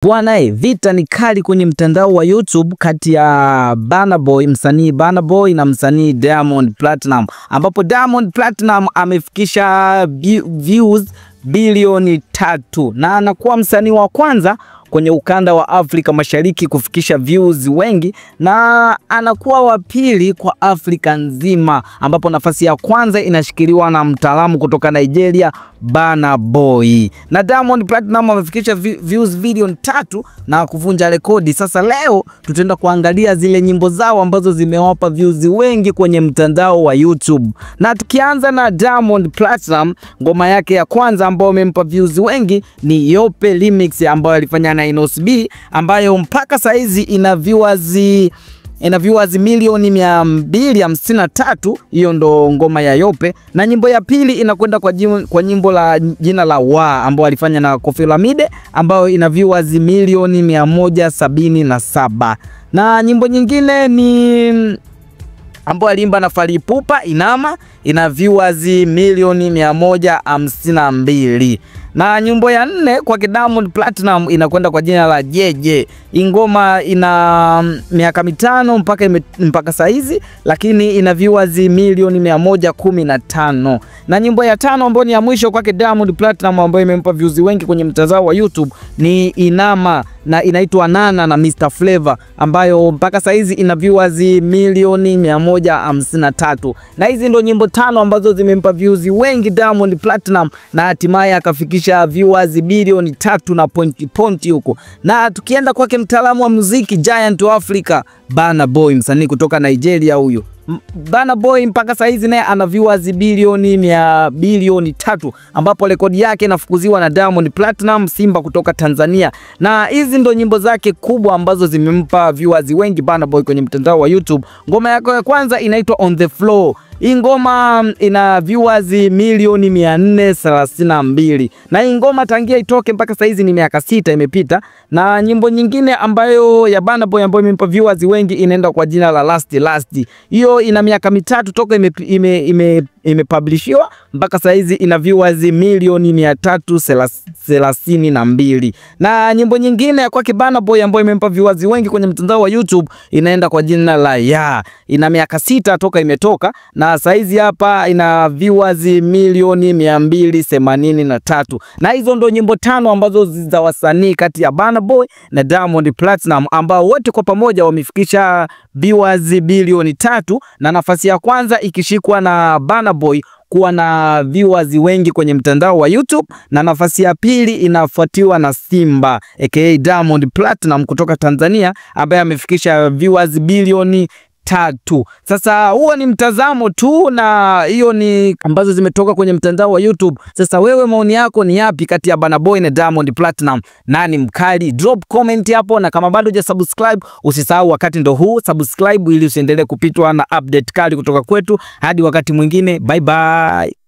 Bwana, vita ni kali kwenye mtandao wa YouTube kati ya Burna Boy, msanii Burna Boy na msanii Diamond Platnumz, ambapo Diamond Platnumz amefikisha views bilioni 3 na anakuwa msanii wa kwanza kwenye ukanda wa Afrika Mashariki kufikisha views wengi, na anakuwa wa pili kwa Afrika nzima, ambapo nafasi ya kwanza inashikiliwa na mtaalamu kutoka Nigeria, Burna Boy. Na Diamond Platnumz amefikisha views bilioni 3 na kuvunja rekodi. Sasa leo tutaenda kuangalia zile nyimbo zao ambazo zimewapa views wengi kwenye mtandao wa YouTube. Na tukianza na Diamond Platnumz, ngoma yake ya kwanza ambayo imempa views wengi ni Yope Remix ambayo alifanya na Inos B, ambayo mpaka saizi ina viewers milioni 253. Hiyo ndo ngoma ya Yope. Na nyimbo ya pili inakwenda kwa nyimbo la jina la Wa ambayo alifanya na Koffi Olomide, ambayo ina viewers milioni 177. Na nyimbo nyingine ni ambayo alimba na Fally Ipupa, Inama, ina viewers milioni 152. Na nyimbo ya 4 kwa Diamond Platnumz inakwenda kwa jina la Jeje. Ngoma ina miaka 5 mpaka saizi, lakini ina viewers milioni 115. Na nyimbo ya 5 ambayo ni ya mwisho kwa Diamond Platnumz ambayo imempa views wengi kwenye mtandao wa YouTube ni Inama, na inaitwa Nana na Mr Flavor, ambayo mpaka saizi ina viewers milioni 153. Na hizi ndo nyimbo 5 ambazo zimempa views wengi Diamond Platnumz, na hatimaye akafikisha viewers bilioni 3 na point huko. Na tukienda kwake mtaalamu wa muziki Giant wa Africa, Burna Boy, msanii kutoka Nigeria huyo. Burna Boy mpaka saizi naye ana viewers bilioni 3, ambapo rekodi yake inafukuziwa na Diamond Platnumz, Simba kutoka Tanzania. Na hizi ndo nyimbo zake kubwa ambazo zimempa viewers wengi Burna Boy kwenye mtandao wa YouTube. Ngoma yake ya kwanza inaitwa On The Floor. Hii ngoma ina viewers milioni 432. Na hii ngoma tangia itoke mpaka saizi ni miaka 6 imepita. Na nyimbo nyingine ambayo ya Burna Boy ambayo imempa viewers wengi inaenda kwa jina la Last. Hiyo ina miaka 3 toka imepublishiwa mpaka saizi ina viewers milioni 332. Na nyimbo nyingine ya kwake Burna Boy ambayo imempa viewers wengi kwenye mtandao wa YouTube inaenda kwa jina la Ya. Ina miaka 6 toka imetoka, na saizi hapa ina viewers milioni 283. Na hizo ndo nyimbo 5 ambazo za wasanii kati ya Burna Boy na Diamond Platnumz, ambao wote kwa pamoja wamefikisha viewers bilioni 3, na nafasi ya kwanza ikishikwa na Burna Boy kuwa na viewers wengi kwenye mtandao wa YouTube, na nafasi ya pili inafuatiwa na Simba aka Diamond Platnumz kutoka Tanzania, ambaye amefikisha viewers bilioni 3. Sasa huo ni mtazamo tu, na hiyo ni ambazo zimetoka kwenye mtandao wa YouTube. Sasa wewe maoni yako ni yapi kati ya Burna Boy na Diamond Platnumz? Nani mkali? Drop comment hapo, na kama bado hujasubscribe usisahau, wakati ndo huu, subscribe ili usiendelee kupitwa na update kali kutoka kwetu. Hadi wakati mwingine, bye bye.